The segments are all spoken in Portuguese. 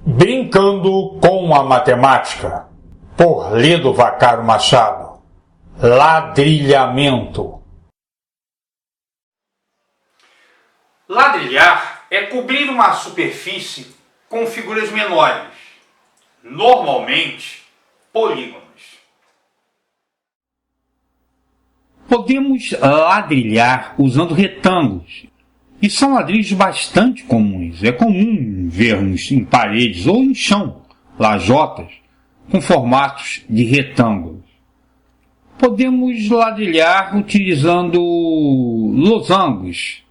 Brincando com a Matemática, por Lido Vaccaro Machado. Ladrilhamento. Ladrilhar é cobrir uma superfície com figuras menores, normalmente polígonos. Podemos ladrilhar usando retângulos, e são ladrilhos bastante comuns. É comum vermos em paredes ou em chão lajotas com formatos de retângulos. Podemos ladrilhar utilizando losangos.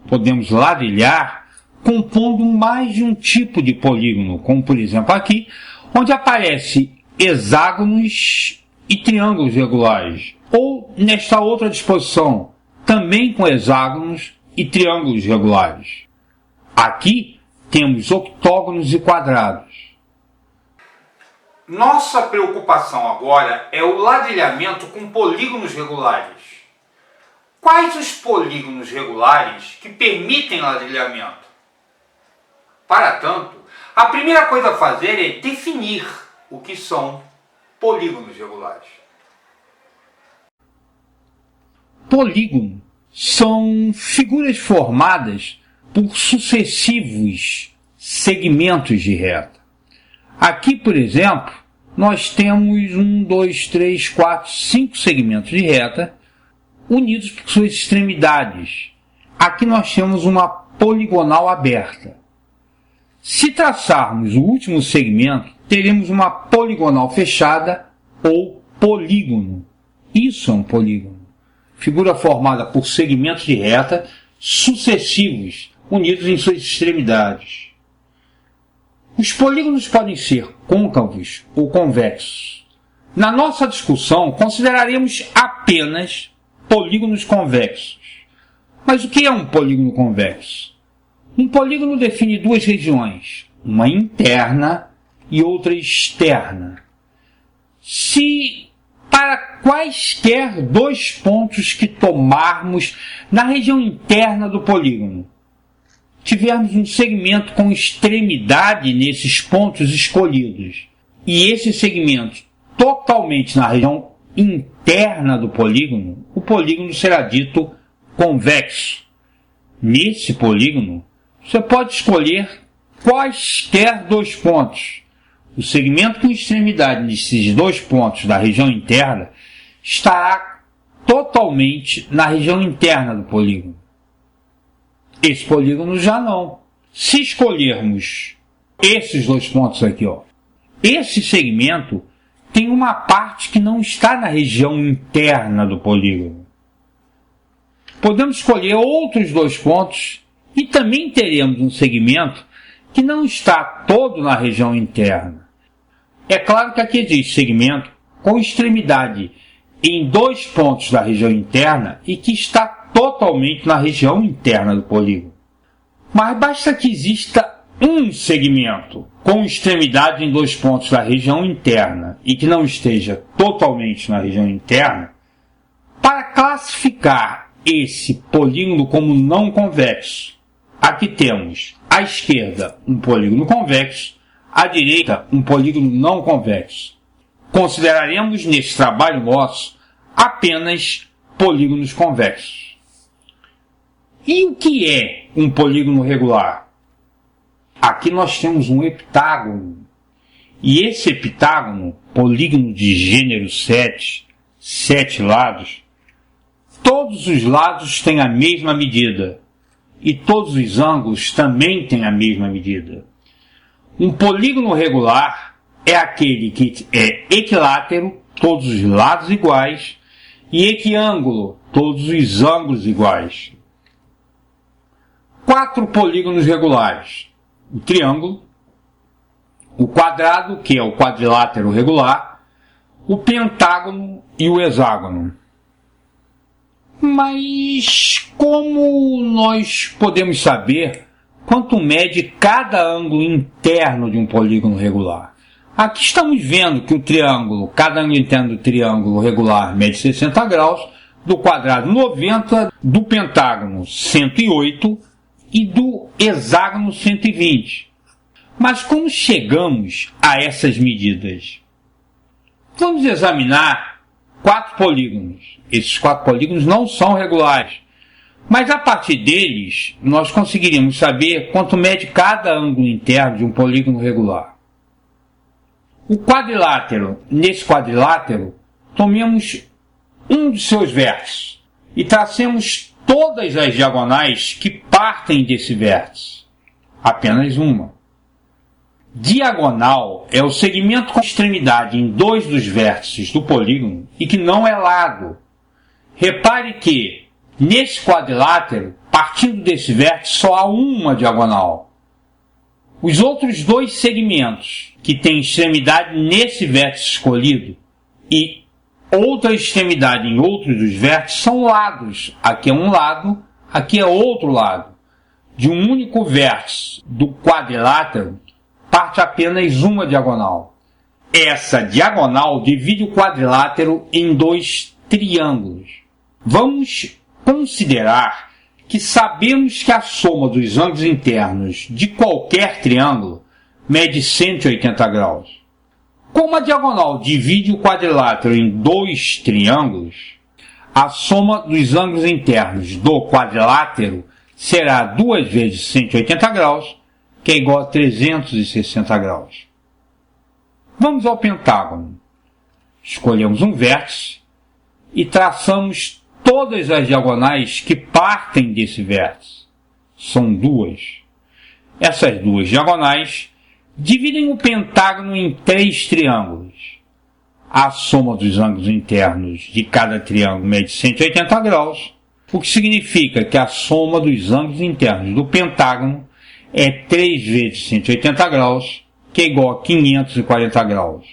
Podemos ladrilhar compondo mais de um tipo de polígono, como por exemplo aqui, onde aparece hexágonos e triângulos regulares, ou nesta outra disposição, também com hexágonos e triângulos regulares. Aqui temos octógonos e quadrados. Nossa preocupação agora é o ladrilhamento com polígonos regulares. Quais os polígonos regulares que permitem ladrilhamento? Para tanto, a primeira coisa a fazer é definir o que são polígonos regulares. Polígono são figuras formadas por sucessivos segmentos de reta. Aqui, por exemplo, nós temos 5 segmentos de reta unidos por suas extremidades. Aqui nós temos uma poligonal aberta. Se traçarmos o último segmento, teremos uma poligonal fechada ou polígono. Isso é um polígono. Figura formada por segmentos de reta sucessivos, unidos em suas extremidades. Os polígonos podem ser côncavos ou convexos. Na nossa discussão, consideraremos apenas polígonos convexos. Mas o que é um polígono convexo? Um polígono define duas regiões, uma interna e outra externa. Se para quaisquer dois pontos que tomarmos na região interna do polígono tivermos um segmento com extremidade nesses pontos escolhidos, e esse segmento totalmente na região interna do polígono, o polígono será dito convexo. Nesse polígono, você pode escolher quaisquer dois pontos. O segmento com extremidade nesses dois pontos da região interna estará totalmente na região interna do polígono. Esse polígono já não. Se escolhermos esses dois pontos aqui, esse segmento tem uma parte que não está na região interna do polígono. Podemos escolher outros dois pontos e também teremos um segmento que não está todo na região interna. É claro que aqui existe segmento com extremidade em dois pontos da região interna e que está totalmente na região interna do polígono. Mas basta que exista um segmento com extremidade em dois pontos da região interna e que não esteja totalmente na região interna, para classificar esse polígono como não convexo. Aqui temos à esquerda um polígono convexo, à direita um polígono não convexo. Consideraremos nesse trabalho nosso apenas polígonos convexos. E o que é um polígono regular? Aqui nós temos um heptágono. E esse heptágono, polígono de gênero 7, 7 lados, todos os lados têm a mesma medida. E todos os ângulos também têm a mesma medida. Um polígono regular é aquele que é equilátero, todos os lados iguais, e equiângulo, todos os ângulos iguais. 4 polígonos regulares: o triângulo, o quadrado, que é o quadrilátero regular, o pentágono e o hexágono. Mas como nós podemos saber quanto mede cada ângulo interno de um polígono regular? Aqui estamos vendo que o triângulo, cada ângulo interno do triângulo regular mede 60 graus, do quadrado 90, do pentágono 108 e do hexágono 120. Mas como chegamos a essas medidas? Vamos examinar 4 polígonos. Esses 4 polígonos não são regulares, mas a partir deles nós conseguiríamos saber quanto mede cada ângulo interno de um polígono regular. O quadrilátero. Nesse quadrilátero, tomemos um dos seus vértices e tracemos todas as diagonais que partem desse vértice. Apenas uma. Diagonal é o segmento com extremidade em 2 dos vértices do polígono e que não é lado. Repare que, nesse quadrilátero, partindo desse vértice, só há uma diagonal. Os outros 2 segmentos que têm extremidade nesse vértice escolhido e outra extremidade em outro dos vértices são lados. Aqui é um lado, aqui é outro lado. De um único vértice do quadrilátero, parte apenas uma diagonal. Essa diagonal divide o quadrilátero em 2 triângulos. Vamos considerar que sabemos que a soma dos ângulos internos de qualquer triângulo mede 180 graus. Como a diagonal divide o quadrilátero em 2 triângulos, a soma dos ângulos internos do quadrilátero será 2 vezes 180 graus, que é igual a 360 graus. Vamos ao pentágono. Escolhemos um vértice e traçamos todas as diagonais que partem desse vértice. São 2. Essas 2 diagonais dividem o pentágono em 3 triângulos. A soma dos ângulos internos de cada triângulo mede 180 graus, o que significa que a soma dos ângulos internos do pentágono é 3 vezes 180 graus, que é igual a 540 graus.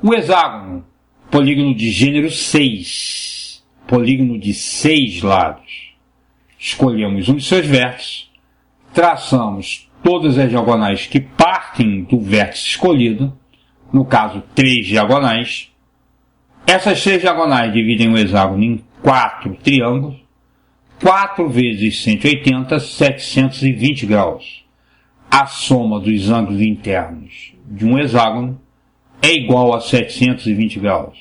O hexágono, polígono de gênero 6, polígono de 6 lados. Escolhemos um de seus vértices, traçamos todas as diagonais que partem do vértice escolhido, no caso 3 diagonais. Essas 3 diagonais dividem o hexágono em 4 triângulos. 4 vezes 180, 720 graus. A soma dos ângulos internos de um hexágono é igual a 720 graus.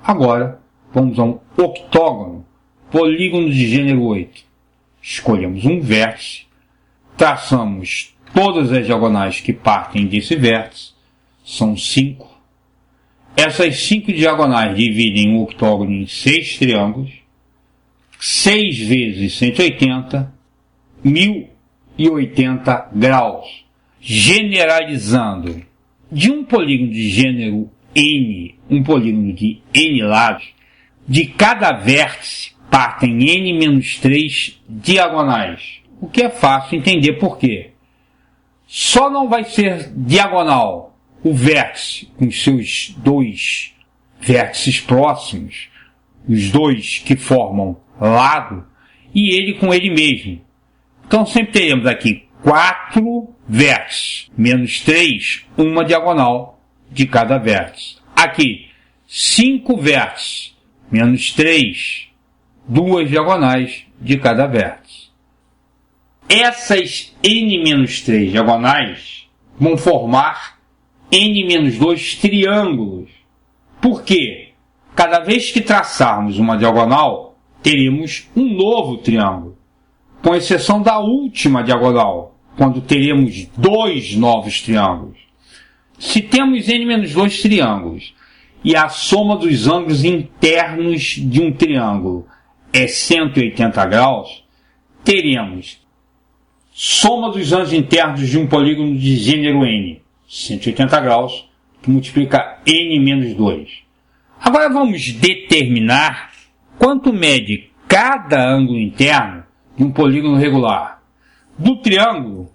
Agora, vamos a um octógono, polígono de gênero 8. Escolhemos um vértice, traçamos todas as diagonais que partem desse vértice, são 5. Essas 5 diagonais dividem o octógono em 6 triângulos. 6 vezes 180, 1080 graus. Generalizando, de um polígono de gênero N, um polígono de N lados, de cada vértice partem N-3 diagonais, o que é fácil entender por quê. Só não vai ser diagonal o vértice com seus 2 vértices próximos, os 2 que formam lado, e ele com ele mesmo. Então sempre teremos aqui 4 vértices, menos 3, uma diagonal de cada vértice. Aqui, 5 vértices, menos 3, 2 diagonais de cada vértice. Essas n-3 diagonais vão formar n-2 triângulos. Por quê? Cada vez que traçarmos uma diagonal, teremos um novo triângulo, com exceção da última diagonal, quando teremos 2 novos triângulos. Se temos n-2 triângulos e a soma dos ângulos internos de um triângulo é 180 graus, teremos soma dos ângulos internos de um polígono de gênero N, 180 graus, que multiplica n-2. Agora vamos determinar quanto mede cada ângulo interno de um polígono regular. Do triângulo,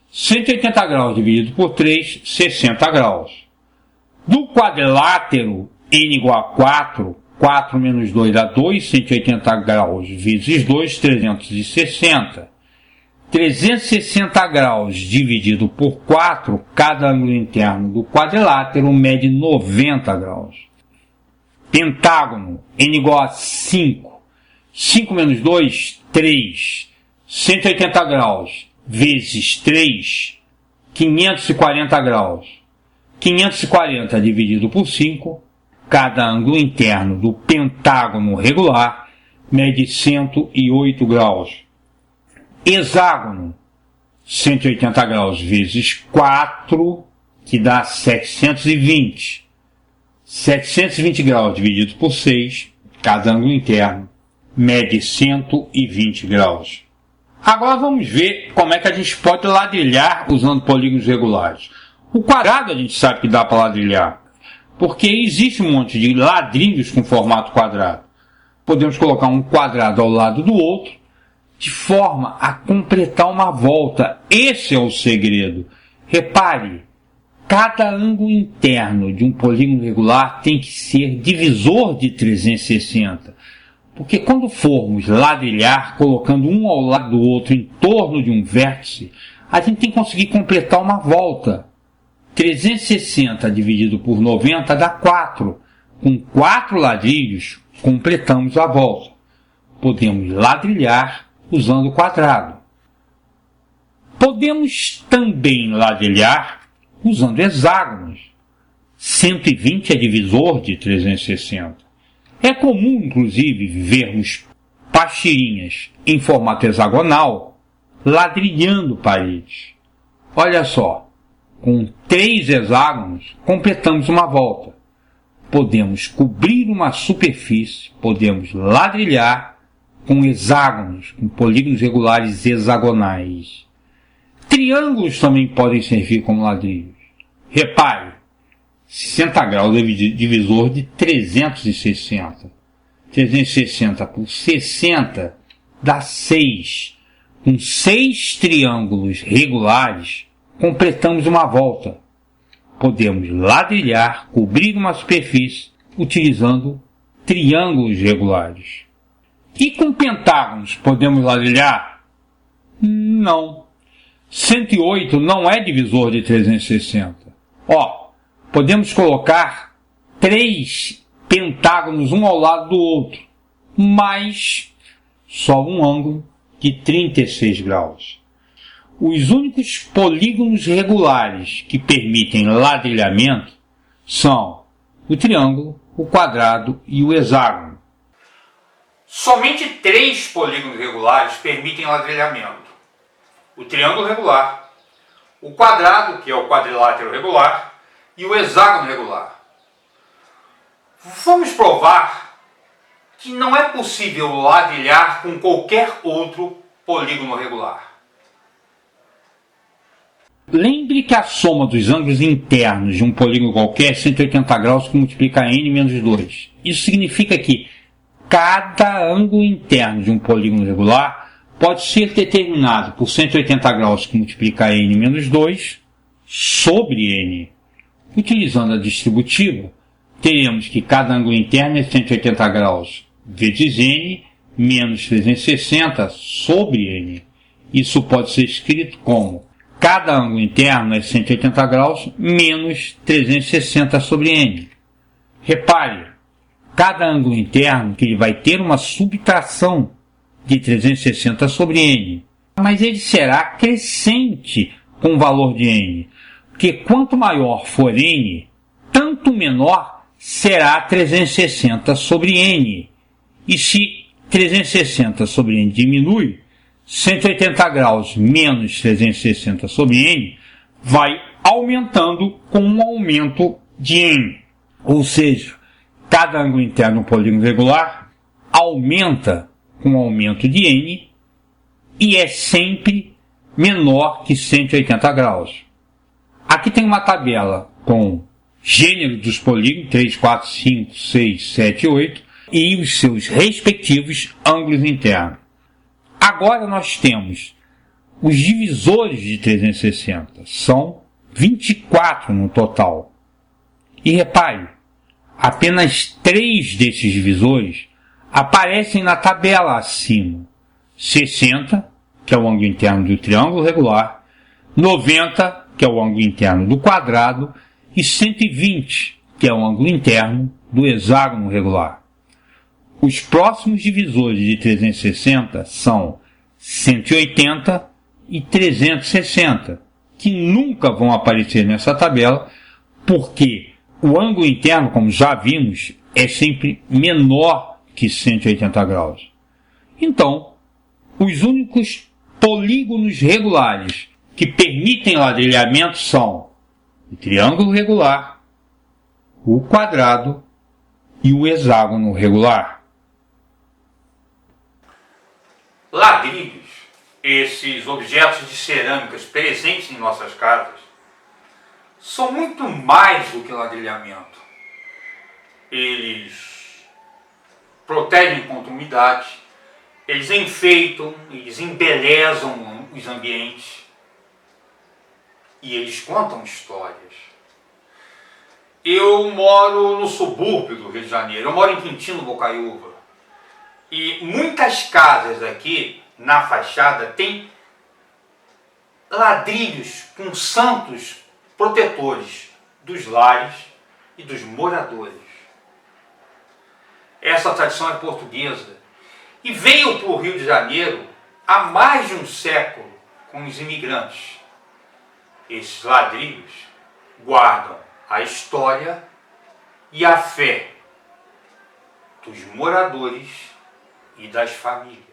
180 graus dividido por 3, 60 graus. Do quadrilátero, n igual a 4, 4 menos 2 dá 2, 180 graus vezes 2, 360. 360 graus dividido por 4, cada ângulo interno do quadrilátero mede 90 graus. Pentágono, n igual a 5. 5 menos 2, 3. 180 graus vezes 3 540 graus. 540 dividido por 5, cada ângulo interno do pentágono regular mede 108 graus. Hexágono, 180 graus vezes 4, que dá 720. 720 graus dividido por 6, cada ângulo interno mede 120 graus. Agora vamos ver como é que a gente pode ladrilhar usando polígonos regulares. O quadrado a gente sabe que dá para ladrilhar, porque existe um monte de ladrilhos com formato quadrado. Podemos colocar um quadrado ao lado do outro, de forma a completar uma volta. Esse é o segredo. Repare, cada ângulo interno de um polígono regular tem que ser divisor de 360. Porque quando formos ladrilhar, colocando um ao lado do outro em torno de um vértice, a gente tem que conseguir completar uma volta. 360 dividido por 90 dá 4. Com 4 ladrilhos, completamos a volta. Podemos ladrilhar usando o quadrado. Podemos também ladrilhar usando hexágonos. 120 é divisor de 360. É comum, inclusive, vermos pastirinhas em formato hexagonal ladrilhando paredes. Olha só, com 3 hexágonos completamos uma volta. Podemos cobrir uma superfície, podemos ladrilhar com hexágonos, com polígonos regulares hexagonais. Triângulos também podem servir como ladrilhos. Repare, 60 graus é divisor de 360. 360 por 60 dá 6. Com 6 triângulos regulares, completamos uma volta. Podemos ladrilhar, cobrir uma superfície, utilizando triângulos regulares. E com pentágonos, podemos ladrilhar? Não. 108 não é divisor de 360. Podemos colocar 3 pentágonos um ao lado do outro, mas só um ângulo de 36 graus. Os únicos polígonos regulares que permitem ladrilhamento são o triângulo, o quadrado e o hexágono. Somente 3 polígonos regulares permitem ladrilhamento: o triângulo regular, o quadrado, que é o quadrilátero regular, e o hexágono regular. Vamos provar que não é possível ladrilhar com qualquer outro polígono regular. Lembre que a soma dos ângulos internos de um polígono qualquer é 180 graus que multiplica n menos 2. Isso significa que cada ângulo interno de um polígono regular pode ser determinado por 180 graus que multiplica n menos 2 sobre n. Utilizando a distributiva, teremos que cada ângulo interno é 180 graus vezes n menos 360 sobre n. Isso pode ser escrito como cada ângulo interno é 180 graus menos 360 sobre n. Repare, cada ângulo interno que ele vai ter uma subtração de 360 sobre n, mas ele será crescente com o valor de n, porque quanto maior for n, tanto menor será 360 sobre n. E se 360 sobre n diminui, 180 graus menos 360 sobre n vai aumentando com um aumento de n. Ou seja, cada ângulo interno no polígono regular aumenta com o aumento de n e é sempre menor que 180 graus. Aqui tem uma tabela com gênero dos polígonos 3, 4, 5, 6, 7, 8 e os seus respectivos ângulos internos. Agora nós temos os divisores de 360, são 24 no total. E repare, apenas 3 desses divisores aparecem na tabela acima. 60, que é o ângulo interno do triângulo regular, 90, que é o ângulo interno do quadrado, e 120, que é o ângulo interno do hexágono regular. Os próximos divisores de 360 são 180 e 360, que nunca vão aparecer nessa tabela, porque o ângulo interno, como já vimos, é sempre menor que 180 graus. Então, os únicos polígonos regulares que permitem ladrilhamento são o triângulo regular, o quadrado e o hexágono regular. Ladrilhos, esses objetos de cerâmicas presentes em nossas casas, são muito mais do que ladrilhamento. Eles protegem contra umidade, eles enfeitam, eles embelezam os ambientes e eles contam histórias. Eu moro no subúrbio do Rio de Janeiro, eu moro em Quintino Bocaiúva, e muitas casas aqui na fachada têm ladrilhos com santos protetores dos lares e dos moradores. Essa tradição é portuguesa e veio para o Rio de Janeiro há mais de um século com os imigrantes. Esses ladrilhos guardam a história e a fé dos moradores e das famílias.